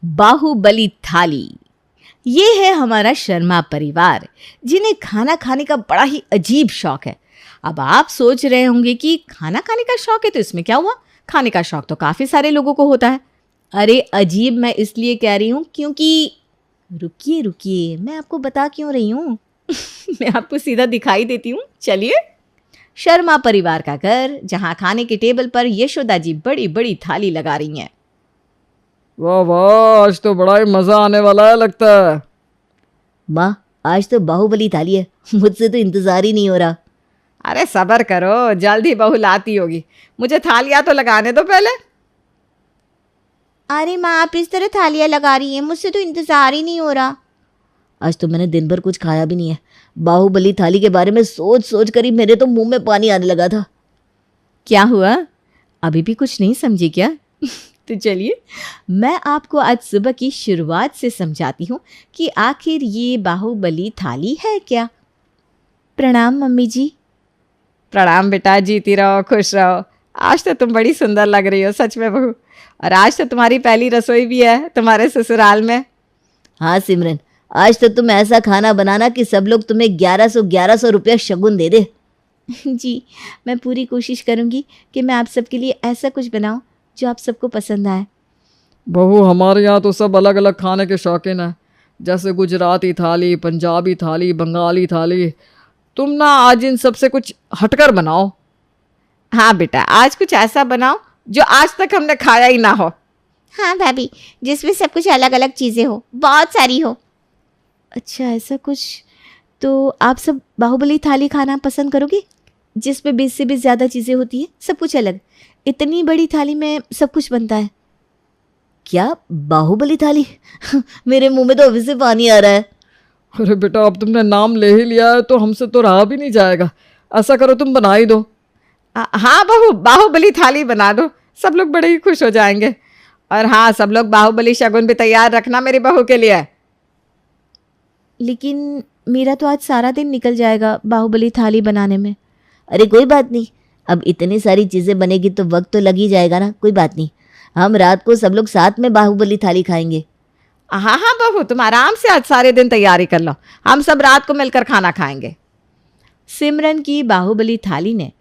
बाहुबली थाली। ये है हमारा शर्मा परिवार, जिन्हें खाना खाने का बड़ा ही अजीब शौक है। अब आप सोच रहे होंगे कि खाना खाने का शौक है तो इसमें क्या हुआ, खाने का शौक तो काफ़ी सारे लोगों को होता है। अरे अजीब मैं इसलिए कह रही हूँ क्योंकि रुकिए रुकिए, मैं आपको बता क्यों रही हूँ मैं आपको सीधा दिखाई देती हूँ, चलिए। शर्मा परिवार का घर, जहाँ खाने के टेबल पर यशोदा जी बड़ी बड़ी थाली लगा रही हैं। वाह वाह, आज तो बड़ा ही मजा आने वाला है लगता है। माँ, आज तो बाहुबली थाली है, मुझसे तो इंतजार ही नहीं हो रहा। अरे सब्र करो, जल्द ही बहू लाती होगी, मुझे थालियां तो लगाने दो पहले। अरे माँ, आप इस तरह थालियाँ लगा रही हैं, मुझसे तो इंतजार ही नहीं हो रहा। आज तो मैंने दिन भर कुछ खाया भी नहीं है। बाहुबली थाली के बारे में सोच सोच कर ही मेरे तो मुंह में पानी आने लगा था। क्या हुआ, अभी भी कुछ नहीं समझी क्या तो चलिए मैं आपको आज सुबह की शुरुआत से समझाती हूँ कि आखिर ये बाहुबली थाली है क्या। प्रणाम मम्मी जी। प्रणाम बेटा, जीती रहो खुश रहो। आज तो तुम बड़ी सुंदर लग रही हो सच में बहू, और आज तो तुम्हारी पहली रसोई भी है तुम्हारे ससुराल में। हाँ सिमरन, आज तो तुम ऐसा खाना बनाना कि सब लोग तुम्हें 1100 रुपया शगुन दे दे। जी, मैं पूरी कोशिश करूँगी कि मैं आप सबके लिए ऐसा कुछ बनाऊँ जो आप सबको पसंद आए। बहू, हमारे यहाँ तो सब अलग अलग खाने के शौकीन हैं, जैसे गुजराती थाली, पंजाबी थाली, बंगाली थाली। तुम ना आज इन सब से कुछ हटकर बनाओ। हाँ बेटा, आज कुछ ऐसा बनाओ जो आज तक हमने खाया ही ना हो। हाँ भाभी, जिसमें सब कुछ अलग अलग चीज़ें हो, बहुत सारी हो। अच्छा ऐसा कुछ, तो आप सब बाहुबली थाली खाना पसंद करोगे जिसमें 20 से भी ज़्यादा चीज़ें होती हैं, सब कुछ अलग। इतनी बड़ी थाली में सब कुछ बनता है। क्या बाहुबली थाली मेरे मुंह में तो अभी से पानी आ रहा है। अरे बेटा, अब तुमने नाम ले ही लिया है तो हमसे तो रहा भी नहीं जाएगा। ऐसा करो, तुम बना ही दो। हाँ बहू, बाहुबली थाली बना दो, सब लोग बड़े ही खुश हो जाएंगे। और हाँ, सब लोग बाहुबली शगुन भी तैयार रखना मेरी बहू के लिए। लेकिन मेरा तो आज सारा दिन निकल जाएगा बाहुबली थाली बनाने में। अरे कोई बात नहीं, अब इतनी सारी चीज़ें बनेगी तो वक्त तो लग ही जाएगा ना। कोई बात नहीं, हम रात को सब लोग साथ में बाहुबली थाली खाएंगे। हाँ हाँ बहू, तुम आराम से आज सारे दिन तैयारी कर लो, हम सब रात को मिलकर खाना खाएंगे। सिमरन की बाहुबली थाली ने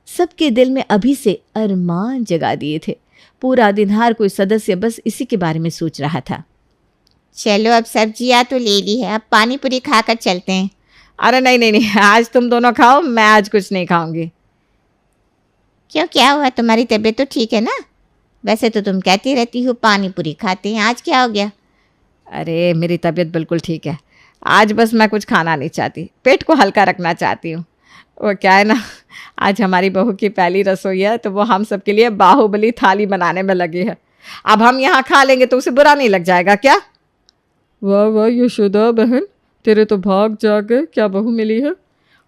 सबके दिल में अभी से अरमान जगा दिए थे। पूरा दिन हर कोई सदस्य बस इसी के बारे में सोच रहा था। चलो, अब सब्जियाँ तो ले ली है, अब पानी पूरी खाकर चलते हैं। अरे नहीं नहीं नहीं, आज तुम दोनों खाओ, मैं आज कुछ नहीं खाऊंगी। क्यों, क्या हुआ? तुम्हारी तबीयत तो ठीक है ना? वैसे तो तुम कहती रहती हो पानी पूरी खाते हैं, आज क्या हो गया? अरे मेरी तबीयत बिल्कुल ठीक है, आज बस मैं कुछ खाना नहीं चाहती, पेट को हल्का रखना चाहती हूँ। वो क्या है ना, आज हमारी बहू की पहली रसोई है तो वो हम सबके लिए बाहुबली थाली बनाने में लगी है। अब हम यहाँ खा लेंगे तो उसे बुरा नहीं लग जाएगा क्या? वाह वाह यशोदा बहन, तेरे तो भाग जागे, क्या बहू मिली है,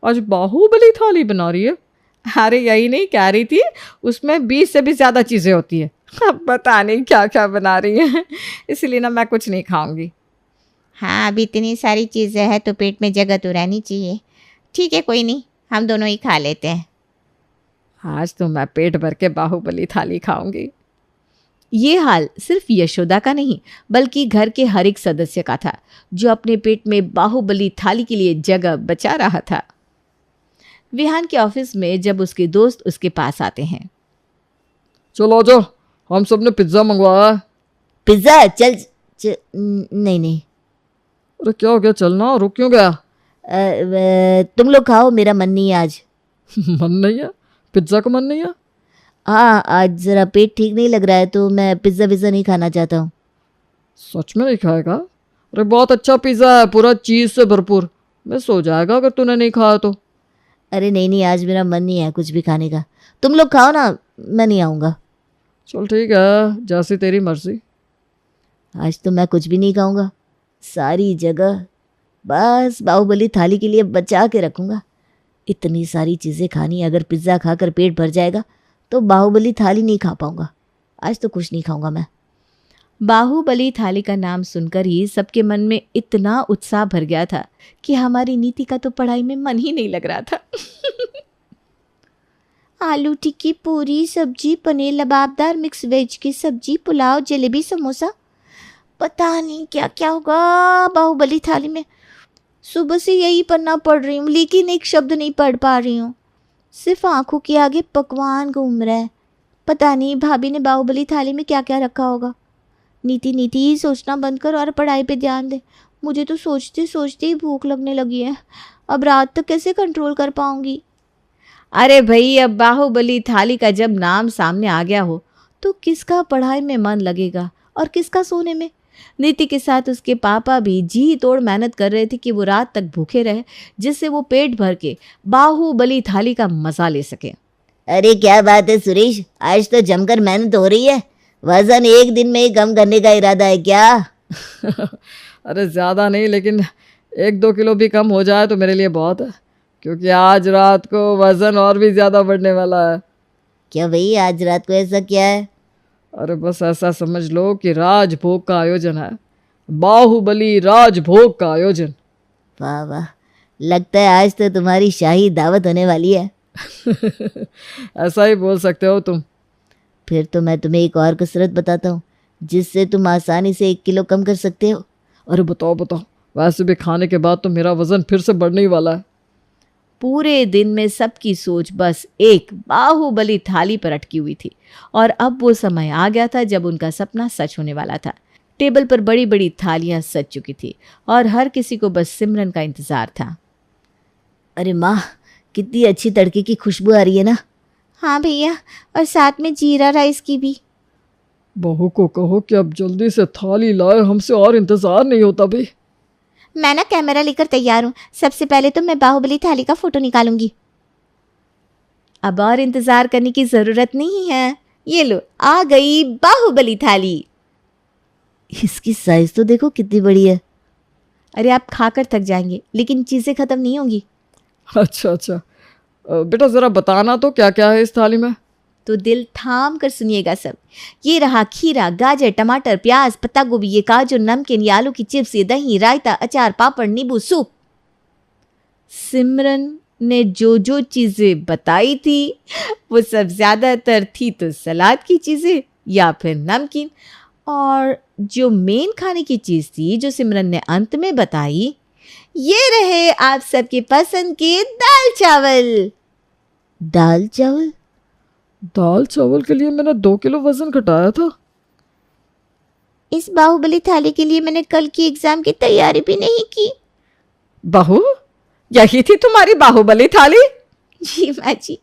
आज बाहुबली थाली बना रही है। अरे यही नहीं कह रही थी, उसमें 20 से भी ज़्यादा चीज़ें होती है, अब पता नहीं क्या क्या बना रही है, इसलिए ना मैं कुछ नहीं खाऊंगी। हाँ, अभी इतनी सारी चीज़ें हैं तो पेट में जगह तो रहनी चाहिए। ठीक है, कोई नहीं, हम दोनों ही खा लेते हैं। आज तो मैं पेट भर के बाहुबली थाली खाऊंगी। ये हाल सिर्फ यशोदा का नहीं बल्कि घर के हर एक सदस्य का था, जो अपने पेट में बाहुबली थाली के लिए जगह बचा रहा था। विहान के ऑफिस में जब उसके दोस्त उसके पास आते हैं। चलो जाओ, हम सब ने पिज्ज़ा मंगवाया है। पिज्ज़ा? नहीं नहीं। अरे क्या हो गया, चलना, रुक क्यों गया? तुम लोग खाओ, मेरा मन नहीं है आज। मन नहीं है? पिज्ज़ा का मन नहीं है? हाँ, आज ज़रा पेट ठीक नहीं लग रहा है तो मैं पिज़्ज़ा विज़्ज़ा नहीं खाना चाहता हूँ। सच में नहीं खाएगा? अरे बहुत अच्छा पिज़्ज़ा है, पूरा चीज़ से भरपूर, मिस हो जाएगा अगर तूने नहीं खाया तो। अरे नहीं नहीं, आज मेरा मन नहीं है कुछ भी खाने का। तुम लोग खाओ ना, मैं नहीं आऊँगा। चल ठीक है, जैसी तेरी मर्जी। आज तो मैं कुछ भी नहीं खाऊँगा, सारी जगह बस बाहुबली थाली के लिए बचा के रखूँगा। इतनी सारी चीज़ें खानी, अगर पिज़्ज़ा खाकर पेट भर जाएगा तो बाहुबली थाली नहीं खा पाऊँगा। आज तो कुछ नहीं खाऊँगा मैं। बाहुबली थाली का नाम सुनकर ही सबके मन में इतना उत्साह भर गया था कि हमारी नीति का तो पढ़ाई में मन ही नहीं लग रहा था। आलू टिक्की, पूरी, सब्जी, पनीर लबाबदार, मिक्स वेज की सब्जी, पुलाव, जलेबी, समोसा। पता नहीं क्या क्या होगा बाहुबली थाली में। सुबह से यही पन्ना पढ़ रही हूँ लेकिन एक शब्द नहीं पढ़ पा रही हूँ। सिर्फ आंखों के आगे पकवान घूम रहा है। पता नहीं भाभी ने बाहुबली थाली में क्या क्या रखा होगा। नीति नीति ही सोचना बंद कर और पढ़ाई पे ध्यान दे। मुझे तो सोचते सोचते ही भूख लगने लगी है। अब रात तक कैसे कंट्रोल कर पाऊंगी। अरे भाई, अब बाहुबली थाली का जब नाम सामने आ गया हो तो किसका पढ़ाई में मन लगेगा और किसका सोने में। नीति के साथ उसके पापा भी जी तोड़ मेहनत कर रहे थे कि वो रात तक भूखे रहे, जिससे वो पेट भर के बाहुबली थाली का मजा ले सके। अरे क्या बात है सुरेश, आज तो जमकर मेहनत हो रही है। वजन एक दिन में ही कम करने का इरादा है क्या? अरे ज़्यादा नहीं, लेकिन 1-2 किलो भी कम हो जाए तो मेरे लिए बहुत है, क्योंकि आज रात को वज़न और भी ज़्यादा बढ़ने वाला है। क्या भाई आज रात को ऐसा क्या है? अरे बस ऐसा समझ लो कि राजभोग का आयोजन है, बाहुबली राजभोग का आयोजन। वाह वाह, लगता है आज तो तुम्हारी शाही दावत होने वाली है। ऐसा ही बोल सकते हो तुम। फिर तो मैं तुम्हें एक और कसरत बताता हूँ जिससे तुम आसानी से 1 किलो कम कर सकते हो। अरे बताओ बताओ, वैसे भी खाने के बाद तो मेरा वज़न फिर से बढ़ने ही वाला है। पूरे दिन में सबकी सोच बस एक बाहुबली थाली पर अटकी हुई थी और अब वो समय आ गया था जब उनका सपना सच होने वाला था। टेबल पर बड़ी बड़ी थालियां सज चुकी थी और हर किसी को बस सिमरन का इंतजार था। अरे माँ, कितनी अच्छी तड़के की खुशबू आ रही है ना। हाँ भैया, और साथ में जीरा राइस की भी। बहू को कहो कि अब जल्दी से थाली लाए, हमसे और इंतज़ार नहीं होता भाई। मैं ना कैमरा लेकर तैयार हूँ। सबसे पहले तो मैं बाहुबली थाली का फोटो निकालूंगी। अब और इंतजार करने की जरूरत नहीं है, ये लो आ गई बाहुबली थाली। इसकी साइज तो देखो कितनी बड़ी है। अरे आप खाकर थक जाएंगे लेकिन चीज़ें ख़त्म नहीं होंगी। अच्छा अच्छा, बेटा ज़रा बताना तो क्या क्या है इस थाली में। तो दिल थाम कर सुनिएगा सब। ये रहा खीरा, गाजर, टमाटर, प्याज, पत्ता गोभी, ये काजू, नमकीन, ये आलू की चिप्स, ये दही, रायता, अचार, पापड़, नींबू, सूप। सिमरन ने जो जो चीज़ें बताई थी वो सब ज़्यादातर थी तो सलाद की चीज़ें या फिर नमकीन, और जो मेन खाने की चीज़ थी जो सिमरन ने अंत में बताई, ये रहे आप सबके पसंद के दाल चावल। दाल चावल? दाल चावल के लिए मैंने 2 किलो वज़न घटाया था। इस बाहुबली थाली के लिए मैंने कल की एग्जाम की तैयारी भी नहीं की। बहू, यही थी तुम्हारी बाहुबली थाली? जी माँ जी,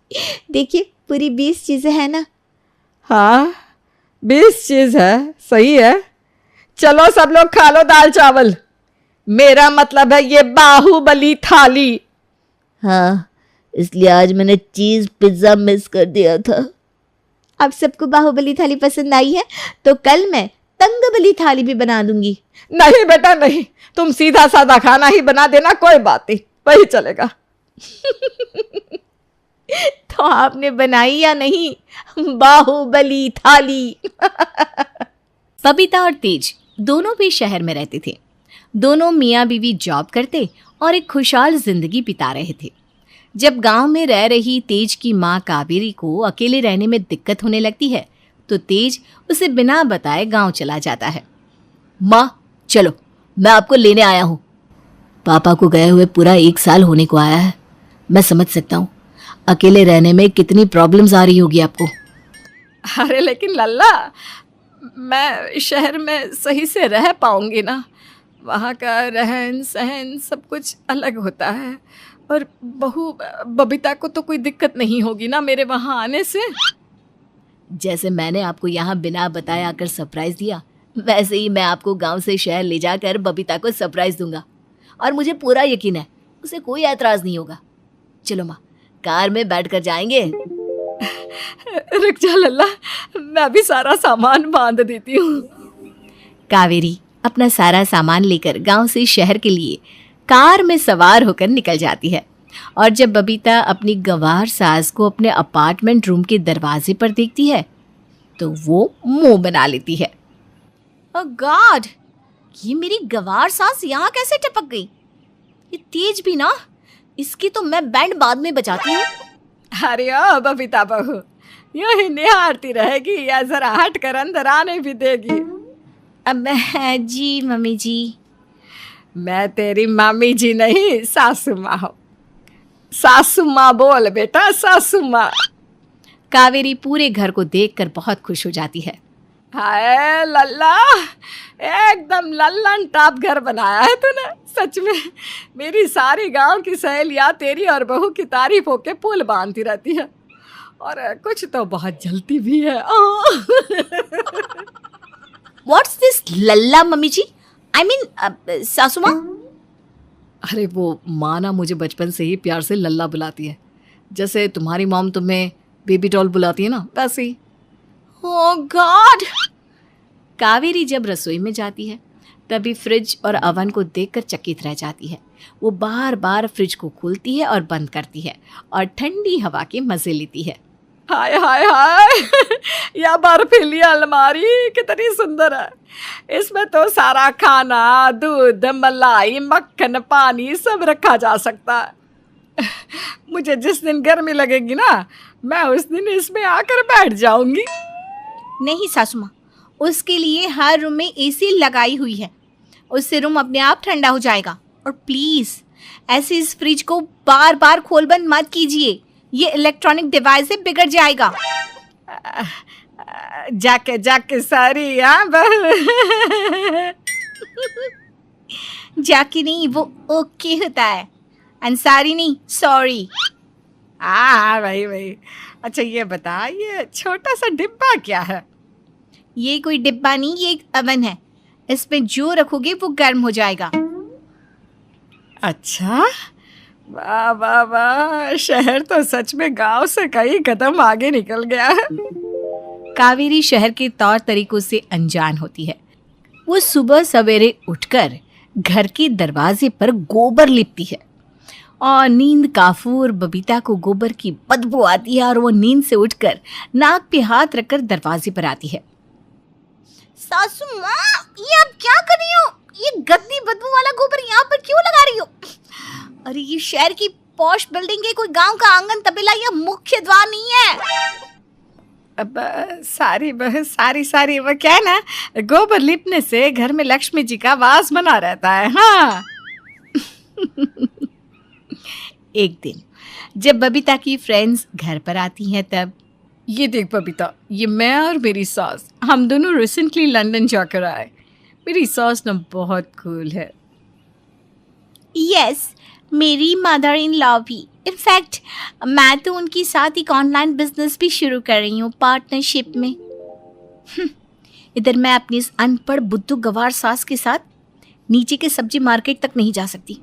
देखिए पूरी 20 चीज़ें हैं ना। हाँ 20 चीज़ है, सही है। चलो सब लोग खा लो दाल चावल, मेरा मतलब है ये बाहुबली थाली। हाँ, इसलिए आज मैंने चीज़ पिज़्ज़ा मिस कर दिया था। अब सबको बाहुबली थाली पसंद आई है तो कल मैं तंगबली थाली भी बना दूंगी। नहीं बेटा नहीं, तुम सीधा साधा खाना ही बना देना, कोई बात नहीं, वही चलेगा। तो आपने बनाई या नहीं बाहुबली थाली? बबीता और तेज दोनों भी शहर में रहते थे। दोनों मियाँ बीवी जॉब करते और एक खुशहाल जिंदगी बिता रहे थे। जब गांव में रह रही तेज की माँ कावेरी को अकेले रहने में दिक्कत होने लगती है तो तेज उसे बिना बताए गांव चला जाता है। माँ चलो, मैं आपको लेने आया हूँ। पापा को गए हुए पूरा 1 साल होने को आया है। मैं समझ सकता हूँ अकेले रहने में कितनी प्रॉब्लम्स आ रही होगी आपको। अरे लेकिन लल्ला, मैं शहर में सही से रह पाऊंगी ना? वहाँ का रहन सहन सब कुछ अलग होता है, और बहू बबीता को तो कोई दिक्कत नहीं होगी ना मेरे वहाँ आने से? जैसे मैंने आपको यहाँ बिना बताए आकर सरप्राइज दिया, वैसे ही मैं आपको गांव से शहर ले जाकर बबीता को सरप्राइज दूंगा, और मुझे पूरा यकीन है उसे कोई ऐतराज नहीं होगा। चलो माँ, कार में बैठकर जाएंगे। रुक जा लल्ला, मैं भी सारा सामान बांध देती हूँ। कावेरी अपना सारा सामान लेकर गांव से शहर के लिए कार में सवार होकर निकल जाती है, और जब बबीता अपनी गंवार सास को अपने अपार्टमेंट रूम के दरवाजे पर देखती है तो वो मुंह बना लेती है। ओह गॉड, ये मेरी गंवार सास यहाँ कैसे टपक गई? ये तेज भी ना, इसकी तो मैं बैंड बाद में बजाती हूँ। अरे ओ बबीता बहू, यूं ही निहारती रहेगी या जरा हट कर अंदर आने भी देगी? अब जी मम्मी जी। मैं तेरी मामी जी नहीं, सासू माँ हूँ। सासू माँ बोल बेटा, सासू माँ। कावेरी पूरे घर को देखकर बहुत खुश हो जाती है। हाय लल्ला, एकदम लल्लन टॉप घर बनाया है तूने। सच में मेरी सारी गांव की सहेलियां तेरी और बहू की तारीफ होके पुल बांधती रहती है, और कुछ तो बहुत जलती भी है। व्हाट्स दिस लल्ला मम्मी जी? आई मीन सासू माँ। अरे वो माँ ना मुझे बचपन से ही प्यार से लल्ला बुलाती है, जैसे तुम्हारी मॉम तुम्हें बेबी डॉल बुलाती है ना, वैसे ही। ओह गॉड। कावेरी जब रसोई में जाती है तभी फ्रिज और अवन को देखकर चकित रह जाती है। वो बार बार फ्रिज को खोलती है और बंद करती है और ठंडी हवा के मजे लेती है। हाय हाय हाय, यह बर्फीली अलमारी कितनी सुंदर है। इसमें तो सारा खाना, दूध, मलाई, मक्खन, पानी सब रखा जा सकता है। मुझे जिस दिन गर्मी लगेगी ना, मैं उस दिन इसमें आकर बैठ जाऊंगी। नहीं सासू माँ, उसके लिए हर रूम में एसी लगाई हुई है, उससे रूम अपने आप ठंडा हो जाएगा। और प्लीज़ ऐसे इस फ्रिज को बार बार खोल बंद मत कीजिए, ये इलेक्ट्रॉनिक डिवाइस से बिगड़ जाएगा। जाके जाके सारी जाके नहीं, वो ओके होता है। अंसारी नहीं, सॉरी। भाई भाई। अच्छा ये बता, ये छोटा सा डिब्बा क्या है? ये कोई डिब्बा नहीं, ये एक अवन है। इसमें जो रखोगे वो गर्म हो जाएगा। अच्छा, वाह वाह वाह, शहर तो सच में गांव से कई कदम आगे निकल गया है। कावेरी शहर के तौर तरीकों से अनजान होती है। वो सुबह सवेरे उठकर घर के दरवाजे पर गोबर लिपती है और नींद काफूर बबीता को गोबर की बदबू आती है और वो नींद से उठकर नाक पे हाथ रखकर दरवाजे पर आती है। सासू माँ, ये आप क्या कर रही हो? ये गंदी बदबू वाला गोबर यहाँ पर क्यों लगा रही हो? अरे ये शहर की पॉश बिल्डिंग है, कोई गांव का आंगन तबेला या मुख्य द्वार नहीं है। अब सारी वो क्या है ना, गोबर लिपने से घर में लक्ष्मी जी का वास बना रहता है। हाँ। एक दिन जब बबीता की फ्रेंड्स घर पर आती हैं तब, ये देख बबीता, ये मैं और मेरी सास, हम दोनों रिसेंटली लंदन जाकर आए। मेरी सास ना बहुत कूल है। यस, मेरी मदर इन लॉ भी। इनफैक्ट मैं तो उनके साथ एक ऑनलाइन बिजनेस भी शुरू कर रही हूँ पार्टनरशिप में। इधर मैं अपनी इस अनपढ़ बुद्धू गवार सास के साथ नीचे के सब्जी मार्केट तक नहीं जा सकती,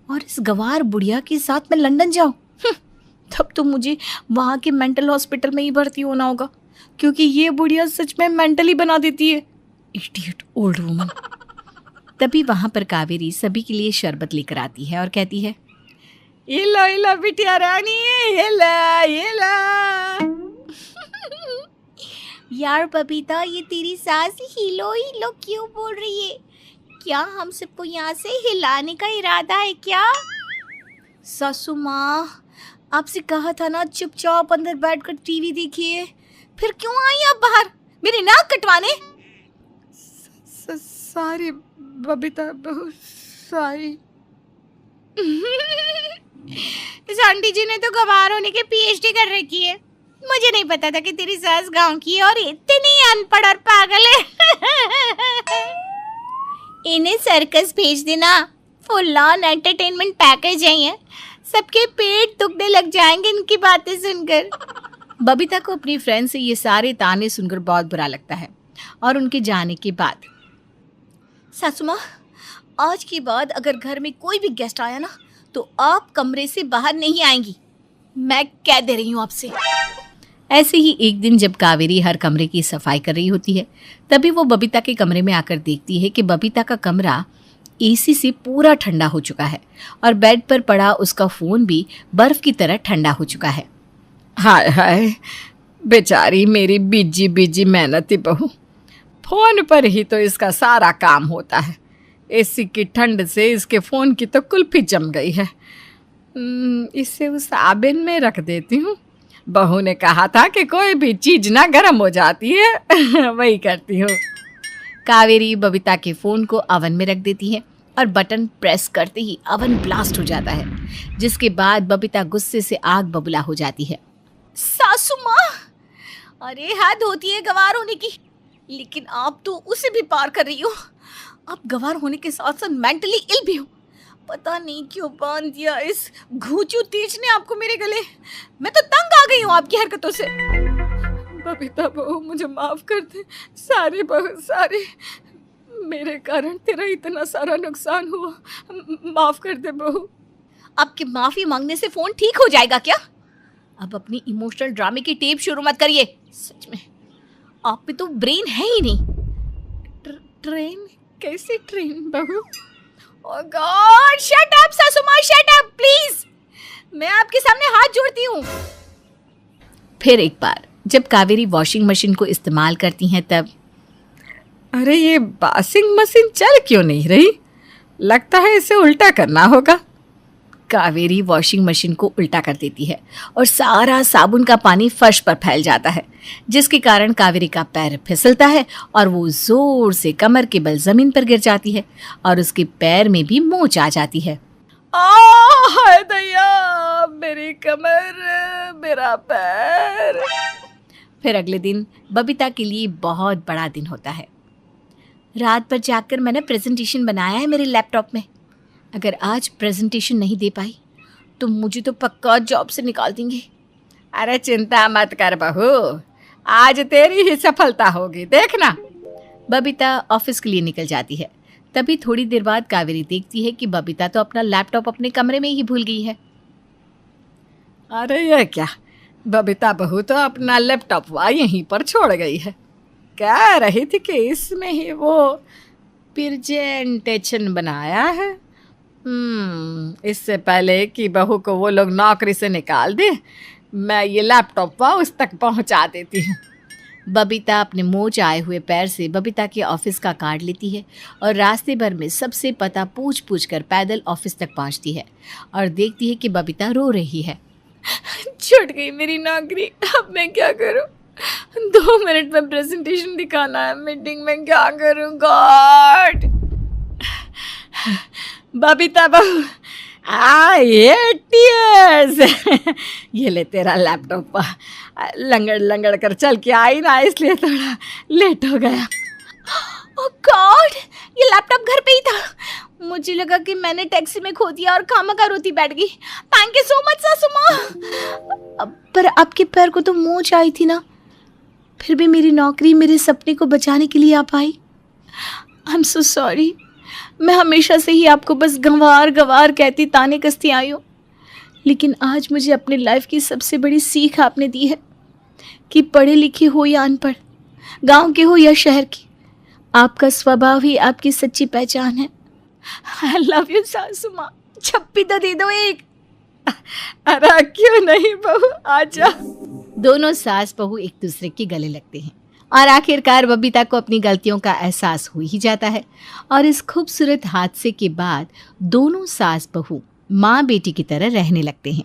और इस गवार बुढ़िया के साथ मैं लंदन जाऊँ, तब तो मुझे वहाँ के मेंटल हॉस्पिटल में ही भर्ती होना होगा, क्योंकि ये बुढ़िया सच में मेंटली बना देती है। Idiot old woman. तभी वहाँ पर कावेरी सभी के लिए शरबत लेकर आती है और कहती है, ये लो बिटिया रानी, ये ला। यार बबीता, ये तेरी सास हिलो हिलो क्यों बोल रही है? क्या हम सबको यहाँ से हिलाने का इरादा है क्या? सासू माँ, आपसे कहा था ना चुपचाप अंदर बैठकर टीवी देखिए, फिर क्यों आई आप बाहर मेरी नाक कटवाने? सारी बबीता, बहुत सारी। इस आंटी जी ने तो गवार होने के पीएचडी कर रखी है। मुझे नहीं पता था कि तेरी सास गांव की है और इतनी अनपढ़ और पागल है। इन्हें सर्कस भेज देना, फुल ऑन एंटरटेनमेंट पैकेज है ये। सबके पेट दुखने लग जाएंगे इनकी बातें सुनकर। बबीता को अपनी फ्रेंड से ये सारे ताने सुनकर बहुत बुरा लगता है, और उनके जाने के बाद, सासू माँ, आज के बाद अगर घर में कोई भी गेस्ट आया ना तो आप कमरे से बाहर नहीं आएंगी, मैं कह दे रही हूँ आपसे। ऐसे ही एक दिन जब कावेरी हर कमरे की सफाई कर रही होती है, तभी वो बबीता के कमरे में आकर देखती है कि बबीता का कमरा एसी से पूरा ठंडा हो चुका है और बेड पर पड़ा उसका फ़ोन भी बर्फ़ की तरह ठंडा हो चुका है। हाय हाय, बेचारी मेरी बिजी मेहनती बहू। फ़ोन पर ही तो इसका सारा काम होता है। एसी की ठंड से इसके फ़ोन की तो कुल्फी जम गई है। इसे उस आबिन में रख देती हूँ। बहू ने कहा था कि कोई भी चीज़ ना गर्म हो जाती है। वही करती हूँ। कावेरी बबीता के फ़ोन को ओवन में रख देती है और बटन प्रेस करते ही ओवन ब्लास्ट हो जाता है, जिसके बाद बबीता गुस्से से आग बबूला हो जाती है। सासू माँ, अरे हद होती है गंवार होने की, लेकिन आप तो उसे भी पार कर रही हो। आप गंवार होने के साथ साथ मेंटली इल भी हो। पता नहीं क्यों बांध दिया इस घूचू तीज ने आपको मेरे गले। मैं तो तंग आ गई हूँ आपकी हरकतों से। बबीता बहू, मुझे माफ कर दे। सारे बहू सारे, मेरे कारण तेरा इतना सारा नुकसान हुआ। माफ कर दे बहू। आपके माफी मांगने से फोन ठीक हो जाएगा क्या? अब अपनी इमोशनल ड्रामे की टेप शुरू मत करिए। सच में आप पे तो ब्रेन है ही नहीं। ट्रेन? कैसी ट्रेन बहू? ओह गॉड, शट अप सासू माँ, शट अप प्लीज। मैं आपके सामने हाथ जोड़ती हूँ। फिर एक बार जब कावेरी वॉशिंग मशीन को इस्तेमाल करती हैं तब, अरे ये वॉशिंग मशीन चल क्यों नहीं रही? लगता है इसे उल्टा करना होगा। कावेरी वॉशिंग मशीन को उल्टा कर देती है और सारा साबुन का पानी फर्श पर फैल जाता है, जिसके कारण कावेरी का पैर फिसलता है और वो जोर से कमर के बल जमीन पर गिर जाती है और उसके पैर में भी मोच आ जाती है। हाय दैया, मेरी कमर, मेरा पैर। फिर अगले दिन बबीता के लिए बहुत बड़ा दिन होता है। रात भर जागकर मैंने प्रेजेंटेशन बनाया है मेरे लैपटॉप में। अगर आज प्रेजेंटेशन नहीं दे पाई तो मुझे तो पक्का जॉब से निकाल देंगे। अरे चिंता मत कर बहू, आज तेरी ही सफलता होगी, देखना। बबीता ऑफिस के लिए निकल जाती है। तभी थोड़ी देर बाद कावेरी देखती है कि बबीता तो अपना लैपटॉप अपने कमरे में ही भूल गई है। अरे ये क्या, बबीता बहू तो अपना लैपटॉप यहीं पर छोड़ गई है। कह रही थी कि इसमें ही वो प्रेजेंटेशन बनाया है। इससे पहले कि बहू को वो लोग नौकरी से निकाल दे, मैं ये लैपटॉप उस तक पहुंचा देती हूँ। बबीता अपने मोच आए हुए पैर से बबीता के ऑफिस का कार्ड लेती है और रास्ते भर में सबसे पता पूछ पूछ कर पैदल ऑफिस तक पहुंचती है और देखती है कि बबीता रो रही है। छूट गई मेरी नौकरी, अब मैं क्या करूं? 2 मिनट में प्रेजेंटेशन दिखाना है मीटिंग में, क्या करूं गॉड। बबीता बहू, ये टीयर्स। ये ले तेरा लैपटॉप। लंगड़ लंगड़ कर चल के आई ना, इसलिए थोड़ा लेट हो गया। ओह गॉड, ये लैपटॉप घर पे ही था। मुझे लगा कि मैंने टैक्सी में खो दिया और खामखा रोती बैठ गई। थैंक यू सो मच सासू माँ। पर आपके पैर को तो मोच आई थी ना, फिर भी मेरी नौकरी मेरे सपने को बचाने के लिए आप आई। I am so sorry. मैं हमेशा से ही आपको बस गंवार गंवार कहती ताने कसती आई हूँ, लेकिन आज मुझे अपनी लाइफ की सबसे बड़ी सीख आपने दी है कि पढ़े लिखे हो या अनपढ़, गांव के हो या शहर के, आपका स्वभाव ही आपकी सच्ची पहचान है। आई लव यू सासू माँ, छप्पी तो दे दो एक। अरे क्यों नहीं बहू, आजा। दोनों सास बहू एक दूसरे के गले लगते हैं और आखिरकार बबीता को अपनी गलतियों का एहसास हो ही जाता है और इस खूबसूरत हादसे के बाद दोनों सास बहू माँ बेटी की तरह रहने लगते हैं।